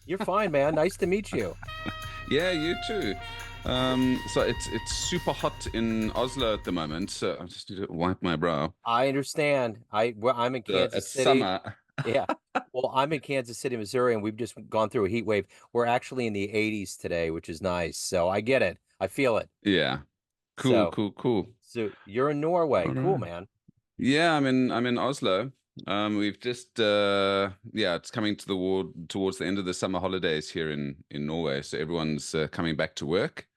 You're fine, man. Nice to meet you. Yeah, you too. So it's super hot in Oslo at the moment, so I just need to wipe my brow. I understand. I'm in Kansas It's City. summer. Yeah. Well, I'm in Kansas City, Missouri, and we've just gone through a heat wave. We're actually in the 80s today, which is nice. So I get it. I feel it. Yeah. Cool, So, cool, cool. so you're in Norway. All Cool, right. man. Yeah, I'm in Oslo. We've just yeah, it's coming to the war towards the end of the summer holidays here in Norway, so everyone's coming back to work.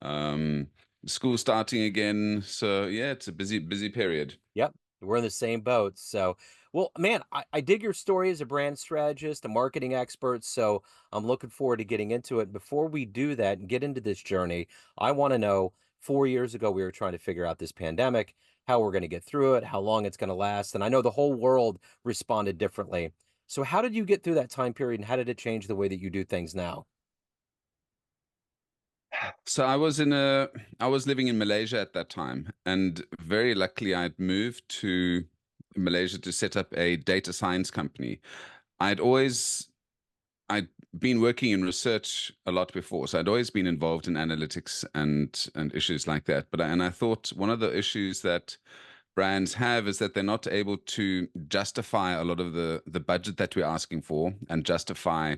Um, School starting again, so yeah, it's a busy period. Yep. We're in the same boat. So, well, man, I dig your story as a brand strategist, a marketing expert. So I'm looking forward to getting into it. Before we do that and get into this journey, I want to know 4 years ago, we were trying to figure out this pandemic, how we're going to get through it, how long it's going to last. And I know the whole world responded differently. So, how did you get through that time period and how did it change the way that you do things now? So I was living in Malaysia at that time, and very luckily I'd moved to Malaysia to set up a data science company. I'd always I'd been working in research a lot before, so I'd always been involved in analytics and issues like that. And I thought one of the issues that brands have is that they're not able to justify a lot of the budget that we're asking for and justify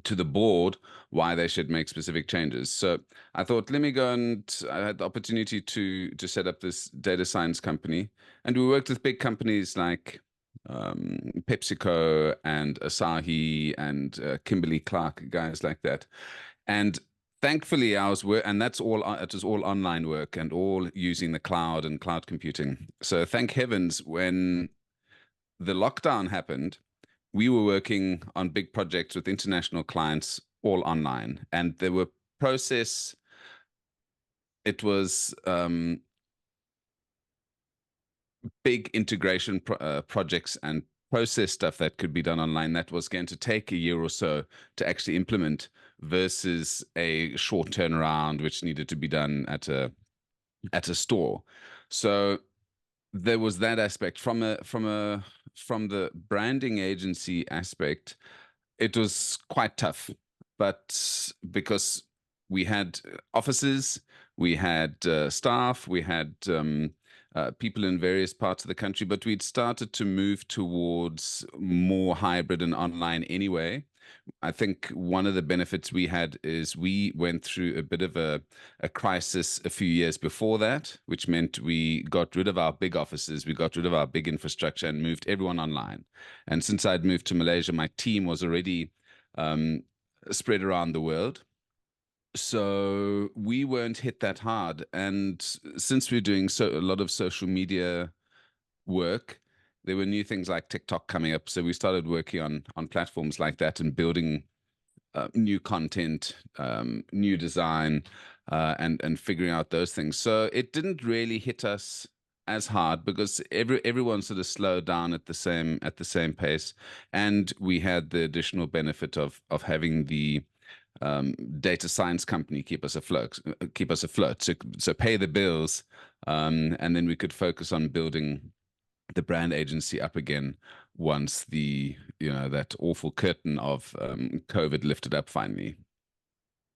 to the board why they should make specific changes. So I thought, let me go, and I had the opportunity to set up this data science company, and we worked with big companies like PepsiCo and Asahi and Kimberly Clark, guys like that. And thankfully, and that's all. It was all online work and all using the cloud and cloud computing. So thank heavens when the lockdown happened, we were working on big projects with international clients all online, and there were process. It was big integration projects and process stuff that could be done online that was going to take a year or so to actually implement versus a short turnaround which needed to be done at a store. So there was that aspect from the branding agency aspect. It was quite tough, but because we had offices, we had staff, we had people in various parts of the country, but we'd started to move towards more hybrid and online anyway. I think one of the benefits we had is we went through a bit of a crisis a few years before that, which meant we got rid of our big offices, we got rid of our big infrastructure and moved everyone online. And since I'd moved to Malaysia, my team was already um, spread around the world. So we weren't hit that hard. And since we're doing a lot of social media work, there were new things like TikTok coming up. So we started working on platforms like that and building new content, new design, and figuring out those things. So it didn't really hit us as hard because everyone sort of slowed down at the same pace, and we had the additional benefit of having the data science company keep us afloat. So pay the bills, and then we could focus on building the brand agency up again once that awful curtain of COVID lifted up finally.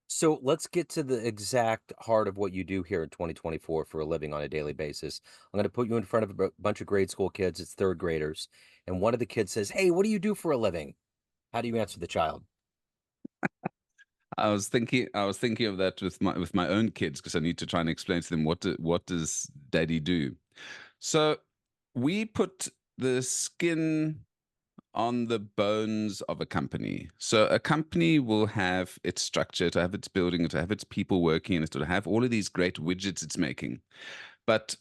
So let's get to the exact heart of what you do here in 2024 for a living on a daily basis. I'm going to put you in front of a bunch of grade school kids. It's third graders. And one of the kids says, "Hey, what do you do for a living?" How do you answer the child? I was thinking of that with my own kids because I need to try and explain to them what does daddy do. So we put the skin on the bones of a company. So a company will have its structure, to have its building, to have its people working in it, to have all of these great widgets it's making. But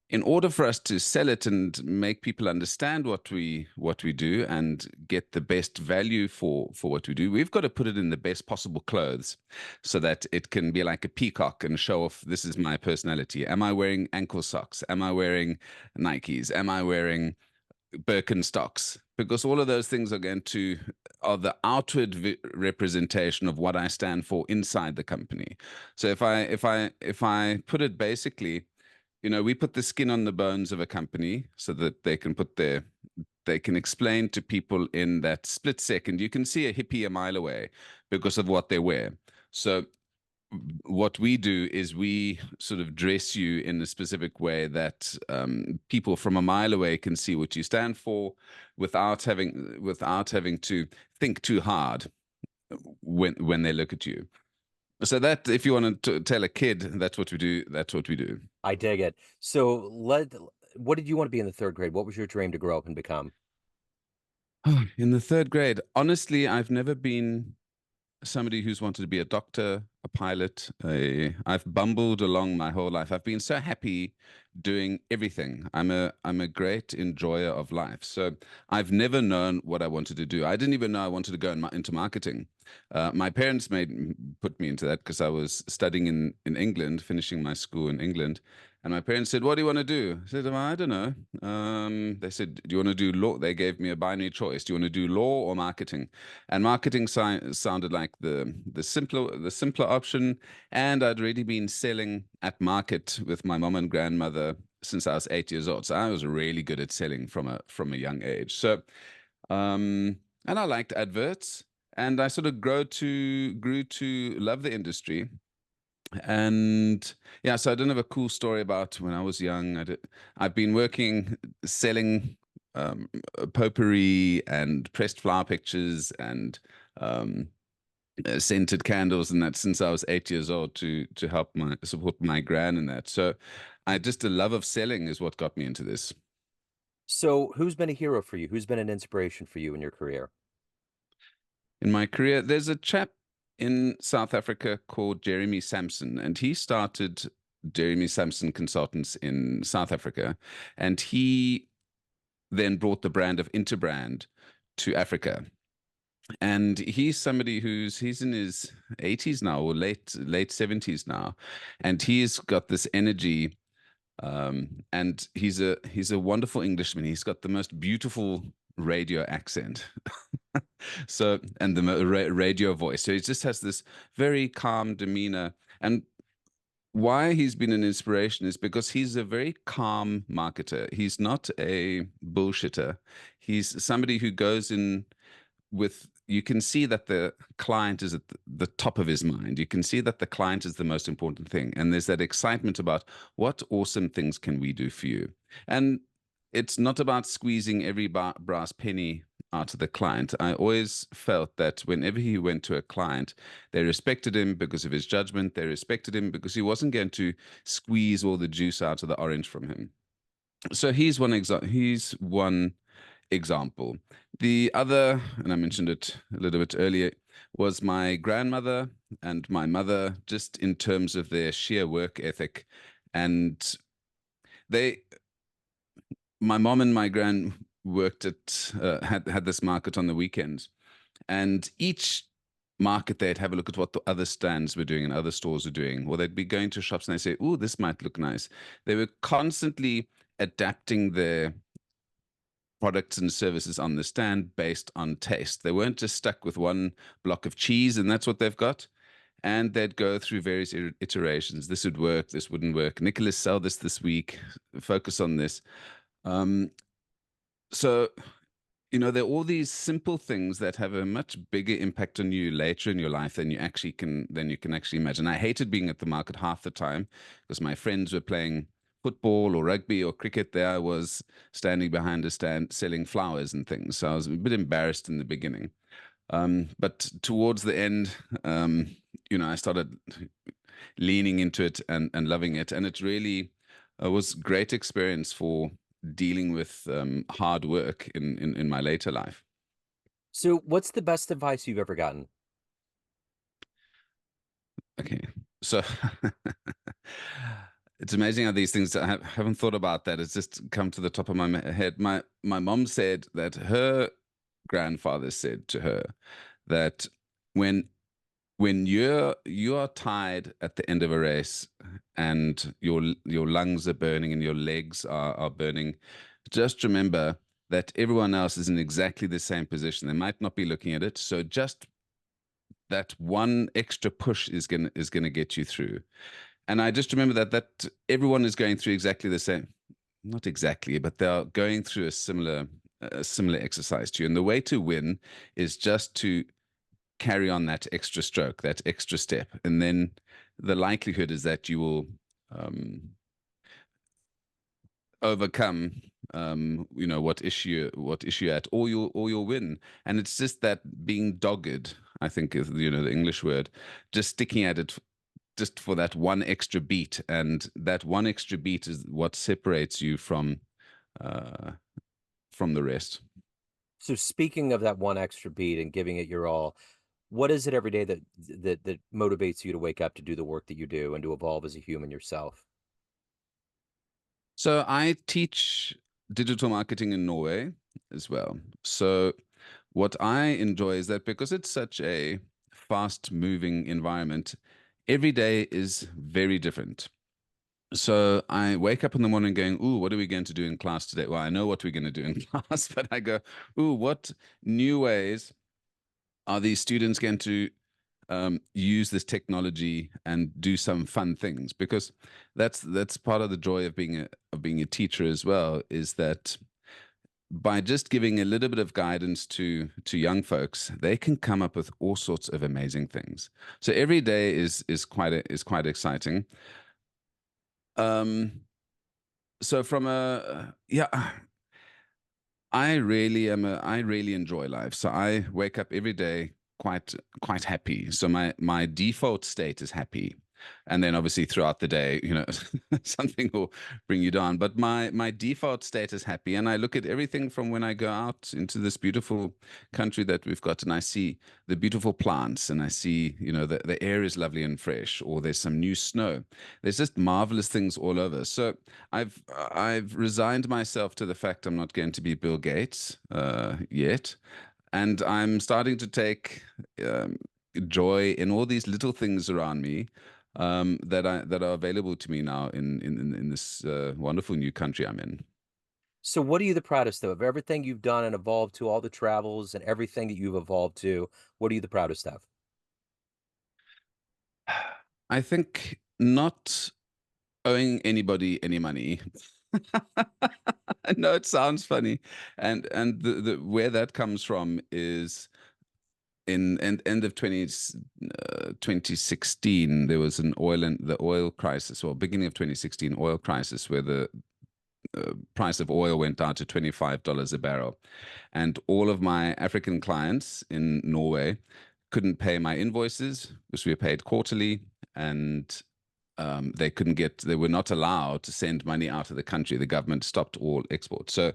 in order for us to sell it and make people understand what we do and get the best value for what we do, we've got to put it in the best possible clothes so that it can be like a peacock and show off this is my personality. Am I wearing ankle socks? Am I wearing Nikes? Am I wearing Birkenstocks? Because all of those things are the outward representation of what I stand for inside the company. So if I put it basically, we put the skin on the bones of a company so that they can put they can explain to people in that split second. You can see a hippie a mile away because of what they wear. So what we do is we sort of dress you in a specific way that people from a mile away can see what you stand for without having to think too hard when they look at you. So that if you want to tell a kid that's what we do, that's what we do. I dig it. So what did you want to be in the third grade? What was your dream to grow up and become? In the third grade, honestly, I've never been somebody who's wanted to be a doctor, a pilot. I've bumbled along my whole life. I've been so happy doing everything. I'm a great enjoyer of life. So I've never known what I wanted to do. I didn't even know I wanted to go into marketing. My parents put me into that because I was studying in England, finishing my school in England. And my parents said, "What do you want to do?" I said, "Well, I don't know." They said, "Do you want to do law?" They gave me a binary choice. Do you want to do law or marketing? And marketing sounded like the simpler option. And I'd already been selling at market with my mom and grandmother since I was 8 years old. So I was really good at selling from a young age. So and I liked adverts, and I sort of grew to love the industry. And yeah, so I don't have a cool story about when I was young. I've been working selling potpourri and pressed flower pictures and um, scented candles and that since I was 8 years old to help my support my gran and that. So I just a love of selling is what got me into this. So who's been a hero for you? Who's been an inspiration for you in your career? In my career, there's a chap in South Africa called Jeremy Sampson, and he started Jeremy Sampson Consultants in South Africa, and he then brought the brand of Interbrand to Africa. And he's somebody he's in his 80s now or late 70s now, and he's got this energy. And he's a wonderful Englishman. He's got the most beautiful radio accent. So, and the radio voice. So he just has this very calm demeanor. And why he's been an inspiration is because he's a very calm marketer. He's not a bullshitter. He's somebody who goes in with, you can see that the client is at the top of his mind. You can see that the client is the most important thing. And there's that excitement about what awesome things can we do for you? And it's not about squeezing every brass penny out of the client. I always felt that whenever he went to a client, they respected him because of his judgment. They respected him because he wasn't going to squeeze all the juice out of the orange from him. So he's one example. The other, and I mentioned it a little bit earlier, was my grandmother and my mother, just in terms of their sheer work ethic. And they, my mom and my gran worked had this market on the weekends, and each market they'd have a look at what the other stands were doing and other stores were doing, or they'd be going to shops and they say, "Oh, this might look nice." They were constantly adapting their products and services on the stand based on taste. They weren't just stuck with one block of cheese and that's what they've got. And they'd go through various iterations. This would work, this wouldn't work. Nicholas, sell this week, focus on this. Um, so, there are all these simple things that have a much bigger impact on you later in your life than you can actually imagine. I hated being at the market half the time because my friends were playing football or rugby or cricket. There I was standing behind a stand selling flowers and things. So I was a bit embarrassed in the beginning. But towards the end, I started leaning into it and loving it. And it really was great experience for dealing with hard work in my later life. So what's the best advice you've ever gotten? Okay, so it's amazing how these things I haven't thought about that. It's just come to the top of my head. My mom said that her grandfather said to her that when you are tired at the end of a race and your lungs are burning and your legs are burning, just remember that everyone else is in exactly the same position. They might not be looking at it, so just that one extra push is gonna get you through. And I just remember that everyone is going through exactly the same, not exactly, but they are going through a similar exercise to you. And the way to win is just to carry on that extra stroke, that extra step. And then the likelihood is that you will um, overcome what issue at, or you'll win. And it's just that being dogged, I think, is the English word, just sticking at it just for that one extra beat. And that one extra beat is what separates you uh from the rest. So speaking of that one extra beat and giving it your all, what is it every day that motivates you to wake up to do the work that you do and to evolve as a human yourself? So I teach digital marketing in Norway as well. So what I enjoy is that because it's such a fast moving environment, every day is very different. So I wake up in the morning going, "Ooh, what are we going to do in class today?" Well, I know what we're going to do in class, but I go, "Ooh, what new ways are these students going to use this technology and do some fun things?" Because that's part of the joy of being a teacher as well, is that by just giving a little bit of guidance to young folks, they can come up with all sorts of amazing things. So every day is quite exciting. Um, so from a yeah, I really enjoy life. So I wake up every day quite happy. So my default state is happy. And then obviously throughout the day, something will bring you down. But my default state is happy. And I look at everything from when I go out into this beautiful country that we've got, and I see the beautiful plants, and I see, the air is lovely and fresh, or there's some new snow. There's just marvelous things all over. So I've resigned myself to the fact I'm not going to be Bill Gates yet, and I'm starting to take um, joy in all these little things around me that are available to me now in this wonderful new country I'm in. So what are you the proudest of everything you've done and evolved to, all the travels and everything that you've evolved to? What are you the proudest of? I think not owing anybody any money. I know it sounds funny, and the where that comes from is in end of 2016 there was the oil crisis, or beginning of 2016 oil crisis, where the price of oil went down to $25 a barrel, and all of my African clients in Norway couldn't pay my invoices because we were paid quarterly, and they were not allowed to send money out of the country. The government stopped all exports. So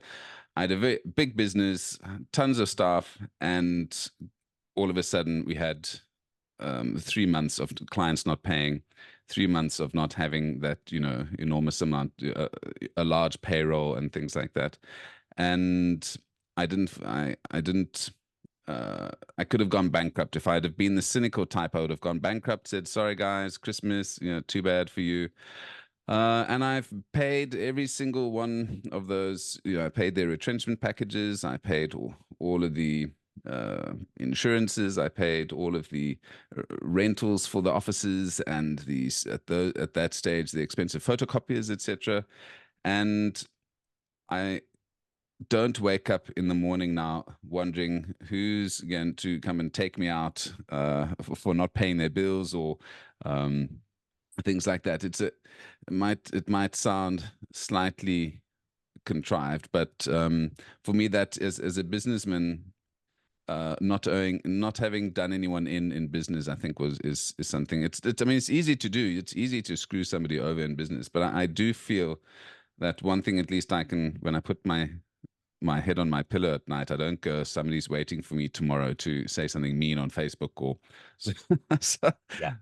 I had a very big business, tons of staff, and all of a sudden we had 3 months of clients not paying, 3 months of not having that enormous amount, a large payroll and things like that. And I didn't. I could have gone bankrupt. If I'd have been the cynical type, I would have gone bankrupt, said, "Sorry, guys, Christmas, too bad for you." And I've paid every single one of those. I paid their retrenchment packages. I paid all of the insurances. I paid all of the rentals for the offices, and these at that stage the expensive photocopiers, etc. And I don't wake up in the morning now wondering who's going to come and take me out for not paying their bills, or um, things like that. It might sound slightly contrived, but for me, that as a businessman, not having done anyone in business, I think is something. I mean, it's easy to do. It's easy to screw somebody over in business, but I do feel that one thing at least I can, when I put my head on my pillow at night, I don't go, "Somebody's waiting for me tomorrow to say something mean on Facebook," or so, so, Yeah,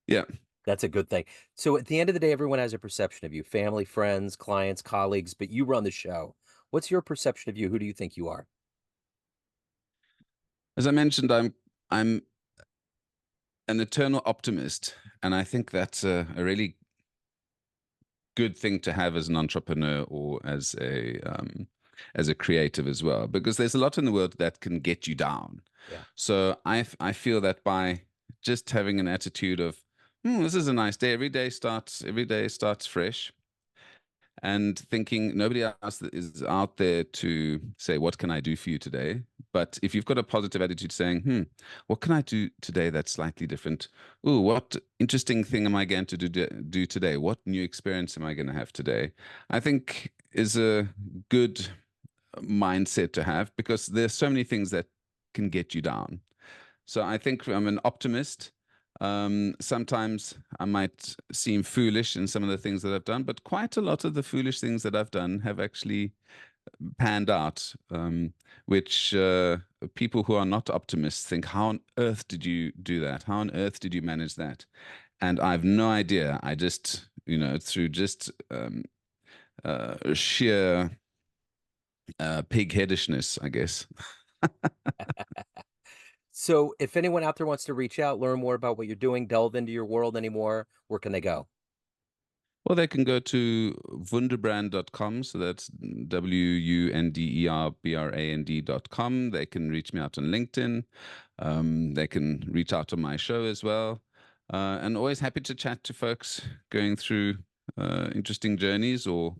yeah. that's a good thing. So at the end of the day, everyone has a perception of you, family, friends, clients, colleagues, but you run the show. What's your perception of you? Who do you think you are? As I mentioned, I'm an eternal optimist, and I think that's a really good thing to have as an entrepreneur, or as a creative as well, because there's a lot in the world that can get you down. Yeah. So I feel that by just having an attitude of, "This is a nice day. Every day starts fresh," and thinking nobody else is out there to say, what can I do for you today? But if you've got a positive attitude saying, what can I do today that's slightly different? Ooh, what interesting thing am I going to do today? What new experience am I going to have today? I think is a good mindset to have, because there's so many things that can get you down. So I think I'm an optimist. Sometimes I might seem foolish in some of the things that I've done, but quite a lot of the foolish things that I've done have actually panned out, which people who are not optimists think, how on earth did you do that? How on earth did you manage that? And I've no idea. I just, through just sheer pig-headishness, I guess. So if anyone out there wants to reach out, learn more about what you're doing, delve into your world anymore, where can they go? Well, they can go to wunderbrand.com. So that's WUNDERBRAND.com. They can reach me out on LinkedIn. They can reach out on my show as well. And always happy to chat to folks going through interesting journeys or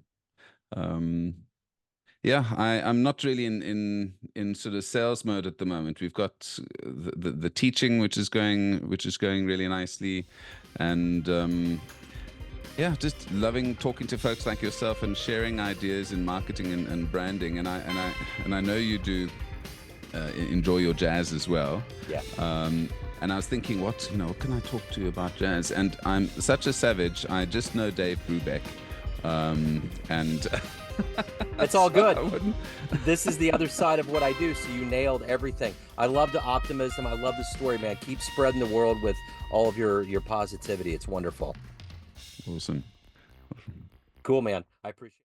yeah, I'm not really in sort of sales mode at the moment. We've got the teaching, which is going really nicely, and yeah, just loving talking to folks like yourself and sharing ideas in marketing and branding. And I know you do enjoy your jazz as well. Yeah. And I was thinking, what can I talk to you about jazz? And I'm such a savage. I just know Dave Brubeck, and It's all so good. I wouldn't. This is the other side of what I do. So you nailed everything. I love the optimism. I love the story, man. Keep spreading the world with all of your positivity. It's wonderful. Awesome. Cool, man. I appreciate it.